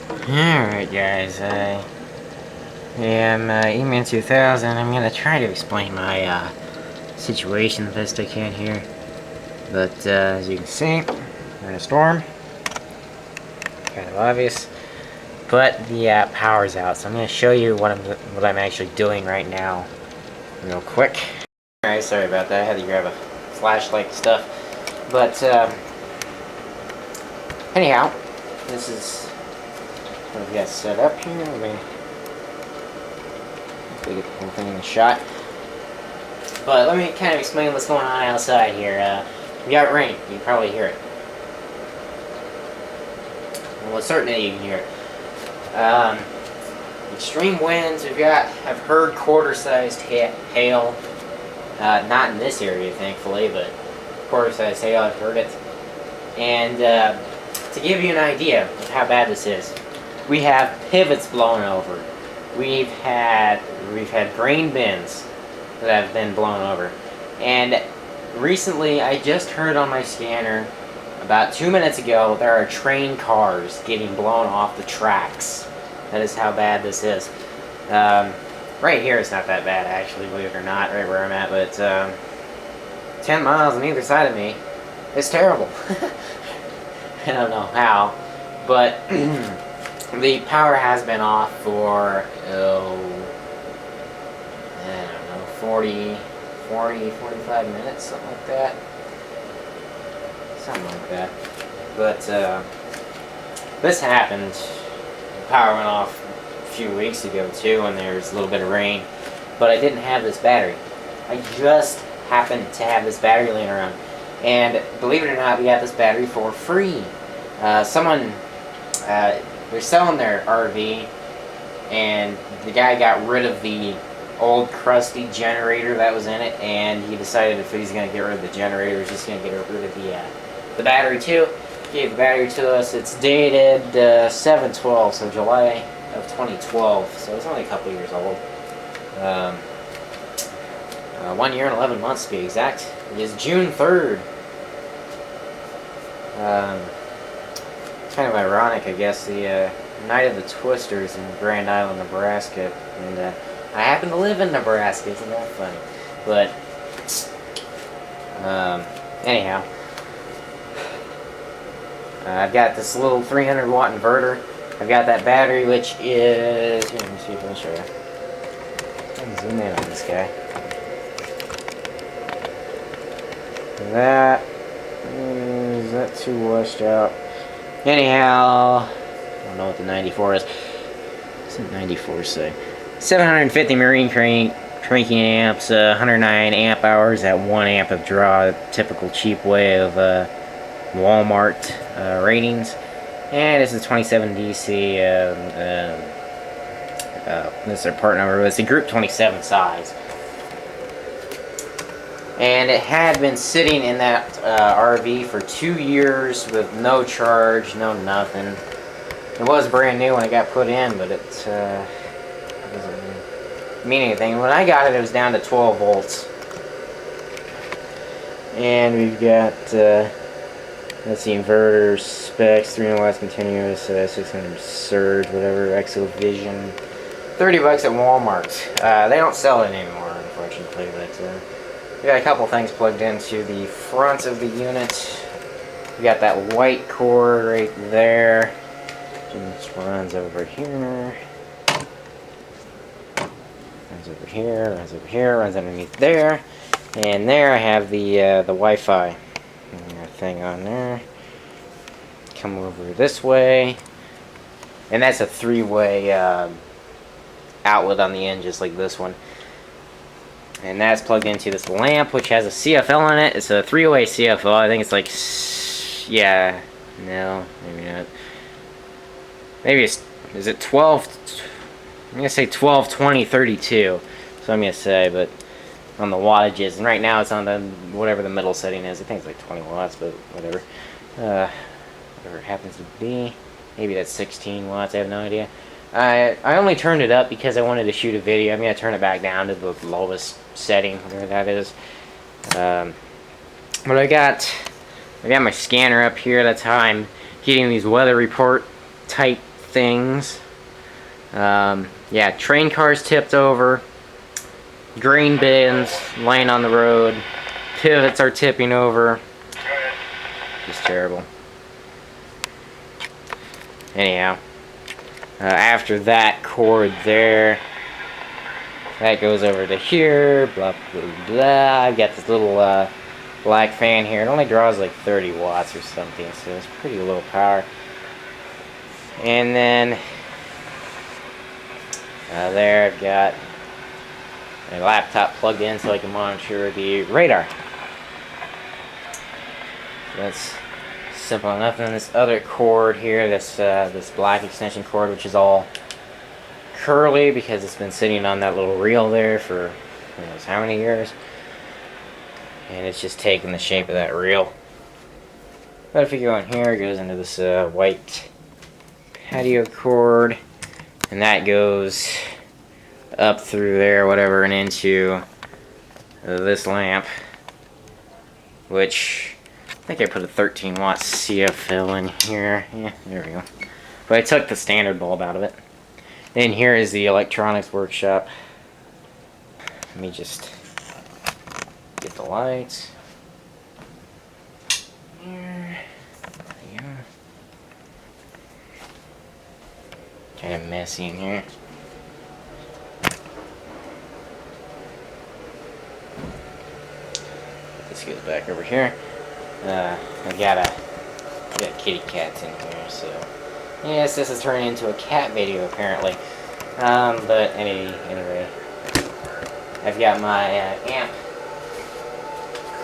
Alright guys, I am E-Man 2000. I'm gonna try to explain my situation the best I can here. But as you can see, we're in a storm. Kind of obvious. But the power's out, so I'm gonna show you what I'm actually doing right now real quick. Alright, sorry about that. I had to grab a flashlight and stuff. But anyhow, this is what we got set up here. Let me get the whole thing in the shot. But let me kind of explain what's going on outside here. We got rain. You can probably hear it. Well, certainly you can hear it. Extreme winds. I've heard quarter-sized hail. Not in this area, thankfully, but quarter-sized hail. I've heard it. And to give you an idea of how bad this is, we have pivots blown over. We've had grain bins that have been blown over. And recently, I just heard on my scanner, about 2 minutes ago, there are train cars getting blown off the tracks. That is how bad this is. Right here it's not that bad, actually, believe it or not, right where I'm at, but 10 miles on either side of me, it's terrible. I don't know how, but the power has been off for, I don't know, 45 minutes, something like that. But this happened. The power went off a few weeks ago too, and there was a little bit of rain. But I didn't have this battery. I just happened to have this battery laying around. And believe it or not, we got this battery for free. Someone, they're selling their RV, and the guy got rid of the old crusty generator that was in it, and he decided if he's going to get rid of the generator, he's just going to get rid of the battery too. Gave the battery to us. It's dated 7/12, so July of 2012, so it's only a couple years old. 1 year and 11 months to be exact. It is June 3rd. It's kind of ironic, I guess, the night of the Twisters in Grand Island, Nebraska, and I happen to live in Nebraska. Isn't that funny? But anyhow, I've got this little 300 watt inverter. I've got that battery, which is, here, let me see if I can show you. I can zoom in on this guy. Is that too washed out? Anyhow, I don't know what the 94 is. What's the 94 say? 750 marine cranking amps, 109 amp hours at 1 amp of draw. Typical cheap way of Walmart ratings. And this is 27 DC. This is their part number. It's a Group 27 size. And it had been sitting in that RV for 2 years with no charge, no nothing. It was brand new when it got put in, but it doesn't mean anything. When I got it, it was down to 12 volts. And we've got, that's the inverter specs, 300 watts continuous, 600 surge, whatever, Exo Vision. $30 at Walmart. They don't sell it anymore, unfortunately, but we got a couple things plugged into the front of the unit. We got that white cord right there. Just runs over here. Runs over here, runs over here, runs underneath there. And there I have the Wi-Fi thing on there. Come over this way. And that's a 3-way outlet on the end, just like this one. And that's plugged into this lamp, which has a CFL on it. It's a 3-way CFL. I think it's like, yeah, no, maybe not. Maybe it's, is it 12? I'm going to say 12, 20, 32. So I'm going to say, but on the wattages. And right now it's on the, whatever the middle setting is. I think it's like 20 watts, but whatever. Whatever it happens to be. Maybe that's 16 watts, I have no idea. I only turned it up because I wanted to shoot a video. I'm going to turn it back down to the lowest setting, whatever that is. But I got my scanner up here. That's how I'm getting these weather report type things. Yeah, train cars tipped over, grain bins laying on the road, pivots are tipping over. Just terrible. Anyhow, after that cord there, that goes over to here, blah blah blah. I've got this little black fan here. It only draws like 30 watts or something, so it's pretty low power. And then there I've got my laptop plugged in so I can monitor the radar. That's simple enough. And this other cord here, this black extension cord, which is all curly because it's been sitting on that little reel there for who knows how many years, and it's just taking the shape of that reel. But if you go in here, it goes into this white patio cord, and that goes up through there, whatever, and into this lamp, which I think I put a 13 watt CFL in here. Yeah, there we go. But I took the standard bulb out of it. And here is the electronics workshop. Let me just get the lights. Here. There we go. Kind of messy in here. This goes back over here. I got kitty cats in here, so yes, this is turning into a cat video apparently. But anyway, I've got my amp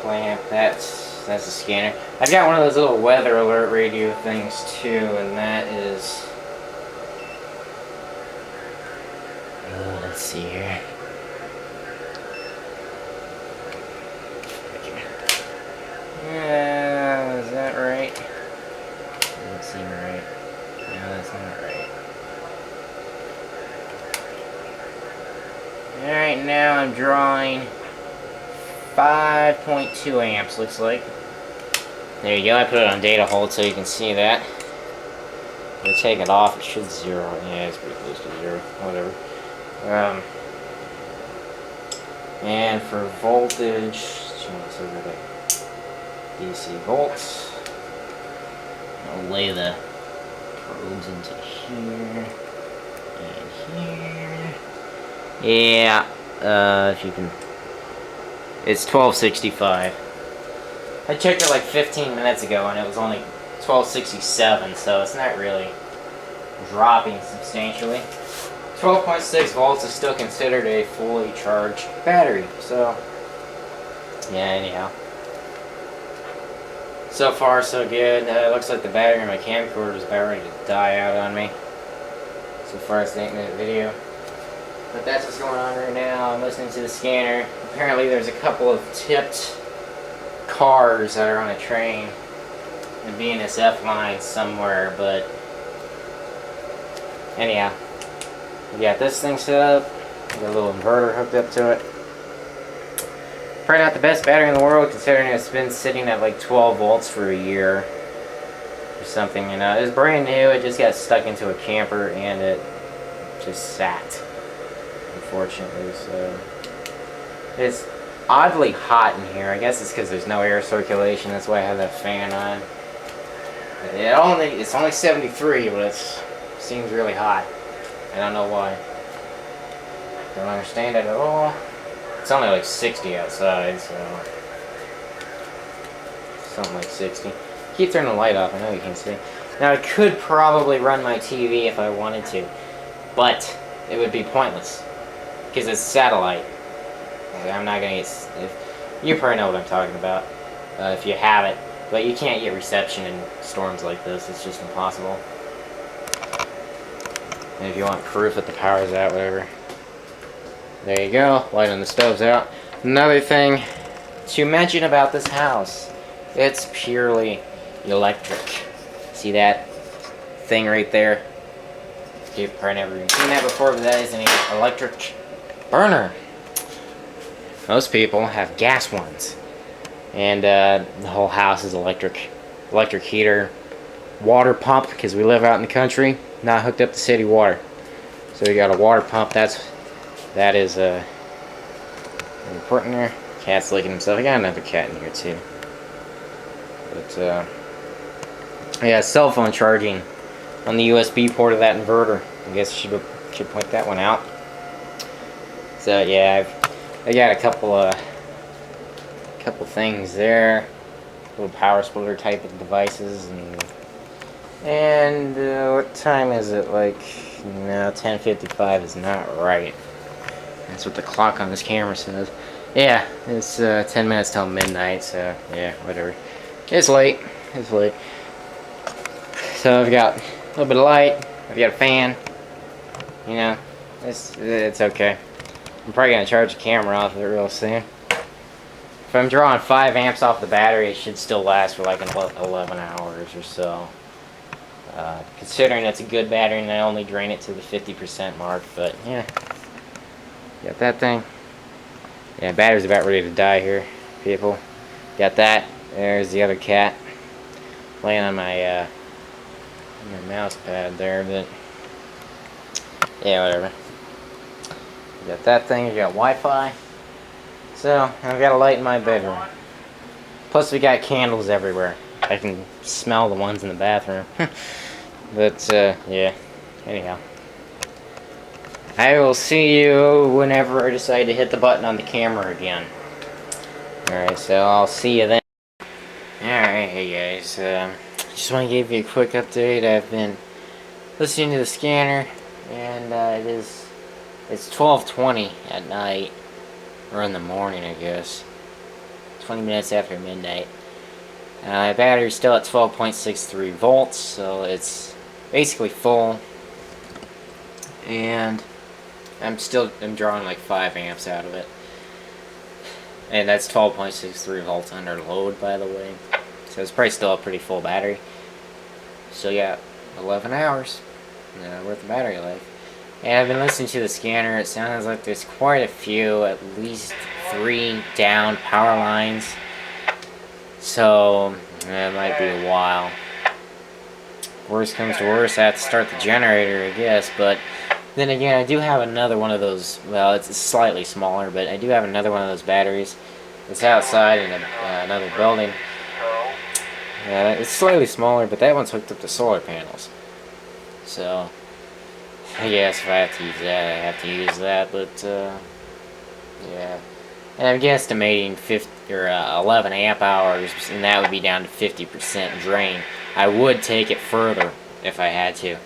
clamp. That's the scanner. I've got one of those little weather alert radio things too, and that is. Let's see here. Is that right? Doesn't seem right. No, that's not right. Alright, now I'm drawing 5.2 amps, looks like. There you go, I put it on data hold so you can see that. If I take it off, it should zero. Yeah, it's pretty close to zero. Whatever. And for voltage, let's over to DC volts. I'll lay the probes into here and here. Yeah, if you can. It's 1265. I checked it like 15 minutes ago and it was only 1267, so it's not really dropping substantially. 12.6 volts is still considered a fully charged battery, so yeah, anyhow. So far, so good. It looks like the battery in my camcorder is about ready to die out on me. So far, it's an 8-minute video. But that's what's going on right now. I'm listening to the scanner. Apparently, there's a couple of tipped cars that are on a train and BNSF lines somewhere, but anyhow. We got this thing set up. We got a little inverter hooked up to it. Probably not the best battery in the world, considering it's been sitting at like 12 volts for a year or something. You know, it was brand new. It just got stuck into a camper and it just sat, unfortunately. So it's oddly hot in here. I guess it's because there's no air circulation. That's why I have that fan on. It's only 73, but it seems really hot. I don't know why. Don't understand it at all. It's only like 60 outside, so something like 60. Keep turning the light off. I know you can't see. Now I could probably run my TV if I wanted to, but it would be pointless because it's satellite. I'm not gonna get. You probably know what I'm talking about if you have it, but you can't get reception in storms like this. It's just impossible. And if you want proof that the power's out, whatever. There you go. Light on the stove's out. Another thing to mention about this house. It's purely electric. See that thing right there? You've probably never even seen that before, but that is an electric burner. Most people have gas ones. And the whole house is electric. Electric heater, water pump, because we live out in the country. not hooked up to city water. So we got a water pump. That is important there. Cat's licking himself. I got another cat in here too. But yeah, cell phone charging on the USB port of that inverter. I guess I should point that one out. So yeah, I got a couple things there, little power splitter type of devices, and what time is it? Like, no, 10:55 is not right. That's what the clock on this camera says. Yeah, it's 10 minutes till midnight, so yeah, whatever. It's late. It's late. So I've got a little bit of light. I've got a fan. You know, it's okay. I'm probably gonna charge the camera off of it real soon. If I'm drawing 5 amps off the battery, it should still last for like 11 hours or so. Considering it's a good battery and I only drain it to the 50% mark, but yeah. Got that thing. Yeah, battery's about ready to die here, people. Got that. There's the other cat laying on my mouse pad there, but yeah, whatever. You got that thing, you got Wi-Fi. So, I've got a light in my bedroom. Plus we got candles everywhere. I can smell the ones in the bathroom. But, yeah. Anyhow. I will see you whenever I decide to hit the button on the camera again. Alright, so I'll see you then. Alright, hey guys. Just want to give you a quick update. I've been listening to the scanner, and it's 12:20 at night, or in the morning, I guess. 20 minutes after midnight. My battery's still at 12.63 volts, so it's basically full. And I'm drawing like 5 amps out of it. And that's 12.63 volts under load, by the way. So it's probably still a pretty full battery. So yeah, 11 hours worth of battery life. And I've been listening to the scanner. It sounds like there's quite a few, at least 3 down power lines. So it might be a while. Worst comes to worst, I have to start the generator, I guess. But then again, I do have another one of those. Well, it's slightly smaller, but I do have another one of those batteries. It's outside in another building. It's slightly smaller, but that one's hooked up to solar panels. So I guess if I have to use that, I have to use that. But yeah, and I'm guesstimating 11 amp hours, and that would be down to 50% drain. I would take it further if I had to.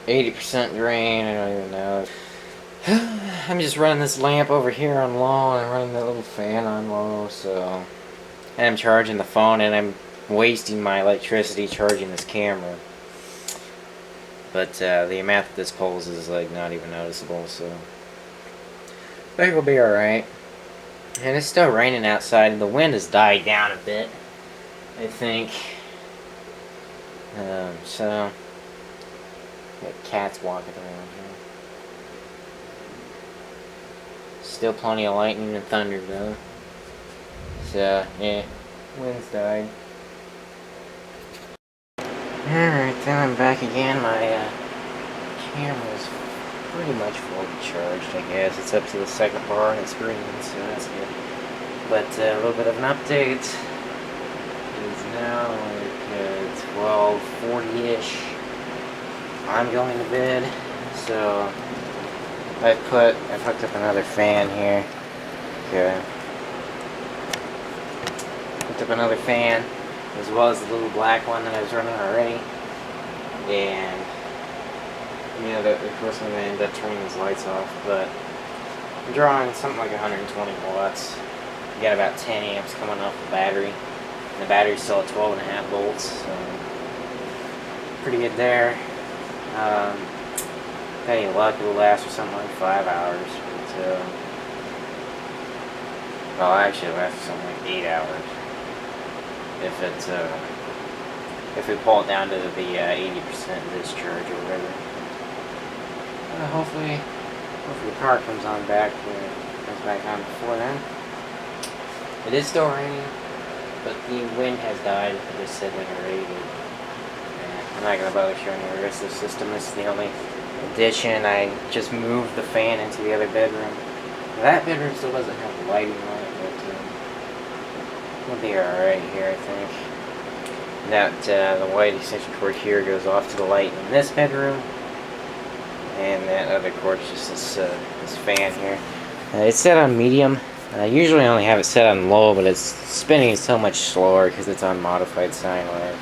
80% drain, I don't even know. I'm just running this lamp over here on low, and I'm running that little fan on low, so. And I'm charging the phone, and I'm wasting my electricity charging this camera. But the amount that this pulls is like not even noticeable, so I think we'll be alright. And it's still raining outside, and the wind has died down a bit, I think. So got cats walking around here. Still plenty of lightning and thunder though. So yeah, wind's died. Alright, then I'm back again. My camera's pretty much fully charged, I guess. It's up to the second bar and it's green, so that's good. But a little bit of an update. It's now like 12:40-ish. I'm going to bed, so I've hooked up another fan here. Okay. Hooked up another fan, as well as the little black one that I was running already. And of course I'm going to end up turning these lights off, but I'm drawing something like 120 watts. You got about 10 amps coming off the battery. And the battery's still at 12.5 volts, so pretty good there. If any luck, it will last for something like 5 hours. But, well, actually, it lasts for something like 8 hours. If we pull it down to the 80% discharge or whatever. Hopefully the car comes on back before then. It is still raining, but the wind has died. I just said when you're ready to. I'm not gonna bother showing you the rest of the system. This is the only addition. I just moved the fan into the other bedroom. That bedroom still doesn't have lighting on it, but we'll be alright here, I think. That the white extension cord here goes off to the light in this bedroom, and that other cord is just this fan here. It's set on medium. I usually only have it set on low, but it's spinning so much slower because it's on modified sine wave.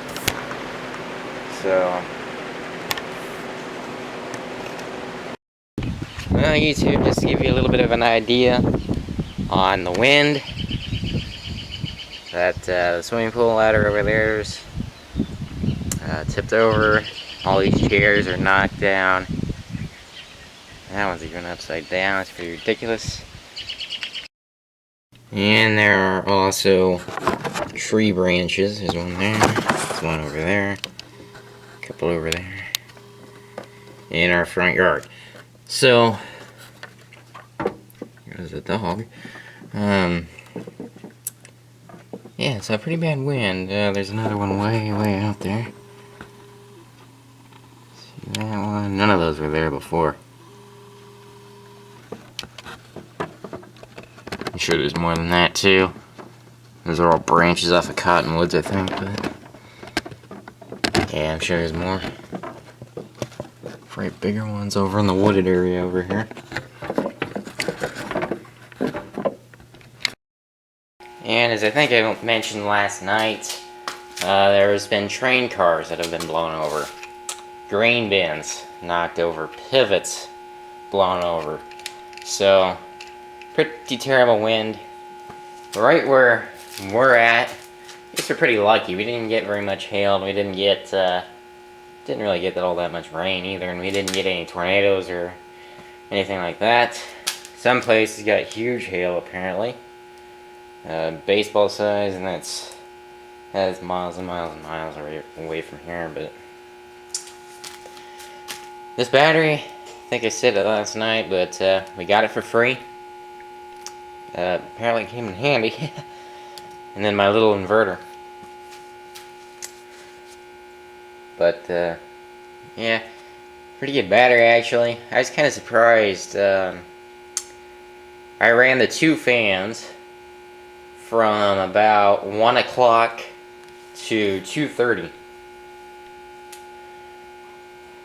So, well, YouTube, just to give you a little bit of an idea on the wind. That the swimming pool ladder over there is tipped over. All these chairs are knocked down. That one's even upside down. It's pretty ridiculous. And there are also tree branches. There's one there. There's one over there. A couple over there. In our front yard. So, there's a dog. Yeah, it's a pretty bad wind. There's another one way out there. See that one? None of those were there before. I'm sure there's more than that too. Those are all branches off of cottonwoods, I think, but yeah, I'm sure there's more. Probably bigger ones over in the wooded area over here. And as I think I mentioned last night, there's been train cars that have been blown over. Grain bins knocked over. Pivots blown over. So, pretty terrible wind. Right where we're at, I guess we're pretty lucky. We didn't get very much hail. We didn't really get all that much rain either. And we didn't get any tornadoes or anything like that. Some places got huge hail apparently. Baseball size, and that is miles and miles and miles away from here. But this battery, I think I said it last night, but we got it for free. Apparently it came in handy. And then my little inverter. But yeah, pretty good battery actually. I was kind of surprised. I ran the two fans from about 1 o'clock to 2:30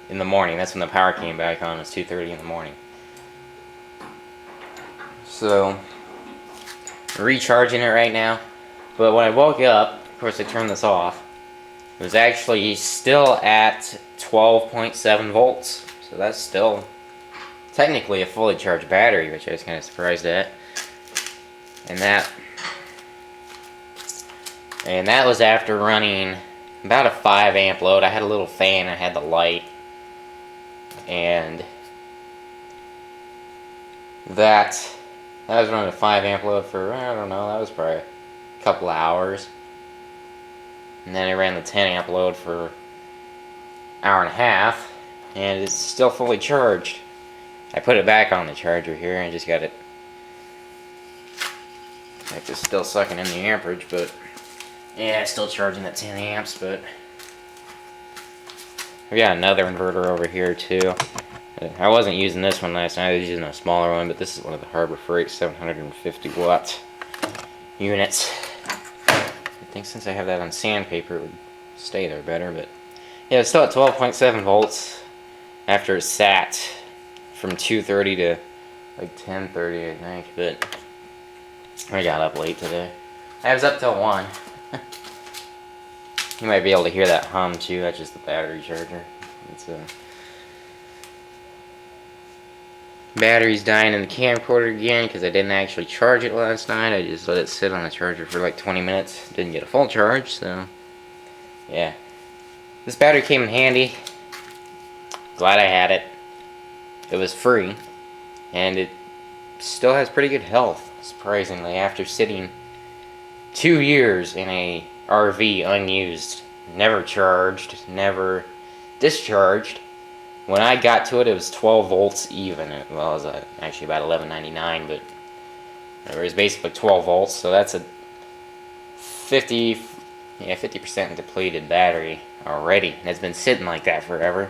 in the morning. That's when the power came back on. It was 2:30 in the morning. So, recharging it right now. But when I woke up, of course I turned this off, it was actually still at 12.7 volts. So that's still technically a fully charged battery, which I was kind of surprised at. And that was after running about a 5 amp load. I had a little fan, I had the light, and that was running a 5 amp load for, I don't know, that was probably a couple of hours. And then I ran the 10 amp load for an hour and a half, and it's still fully charged. I put it back on the charger here and just got it. It's still sucking in the amperage, but yeah, still charging at 10 amps, but we got another inverter over here too. I wasn't using this one last night, I was using a smaller one, but this is one of the Harbor Freight 750 watt units. I think since I have that on sandpaper, it would stay there better, but yeah, it's still at 12.7 volts after it sat from 2:30 to like 10:30, I think, but I got up late today. I was up till 1. You might be able to hear that hum too. That's just the battery charger. It's battery's dying in the camcorder again because I didn't actually charge it last night. I just let it sit on the charger for like 20 minutes. Didn't get a full charge, so yeah. This battery came in handy. Glad I had it. It was free, and it still has pretty good health, surprisingly, after sitting 2 years in a RV unused, never charged, never discharged. When I got to it, it was 12 volts even. Well, it was actually about 11.99, but it was basically 12 volts. So that's a 50% depleted battery already, and it's been sitting like that forever.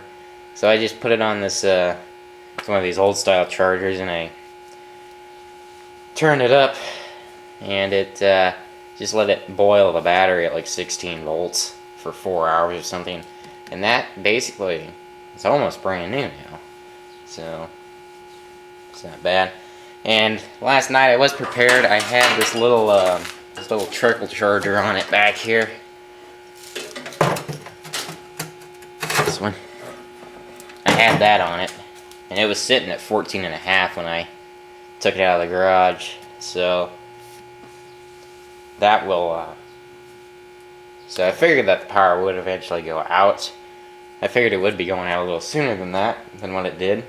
So I just put it on this, it's one of these old style chargers, and I turned it up, and it just let it boil the battery at like 16 volts for 4 hours or something, and that basically, it's almost brand new now, so it's not bad. And last night I was prepared. I had this little trickle charger on it back here. This one. I had that on it, and it was sitting at 14.5 when I took it out of the garage. So that will. So I figured that the power would eventually go out. I figured it would be going out a little sooner than what it did.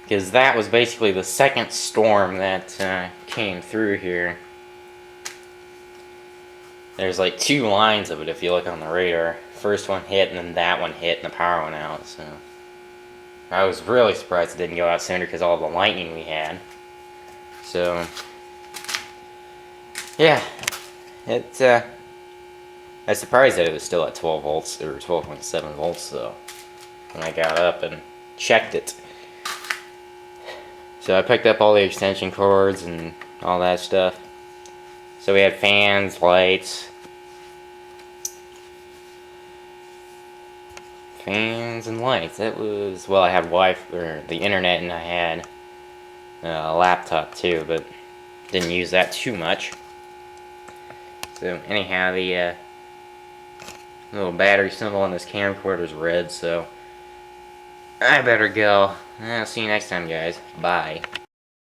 Because that was basically the second storm that came through here. There's like 2 lines of it if you look on the radar. First one hit, and then that one hit, and the power went out. So I was really surprised it didn't go out sooner because all the lightning we had. So yeah, I was surprised that it was still at 12 volts or 12.7 volts though when I got up and checked it. So I picked up all the extension cords and all that stuff. So we had fans, lights, and lights. That was, well, I had Wi-Fi, or the internet, and I had a laptop too, but didn't use that too much. So anyhow, the little battery symbol on this camcorder is red, so I better go. I'll see you next time, guys. Bye.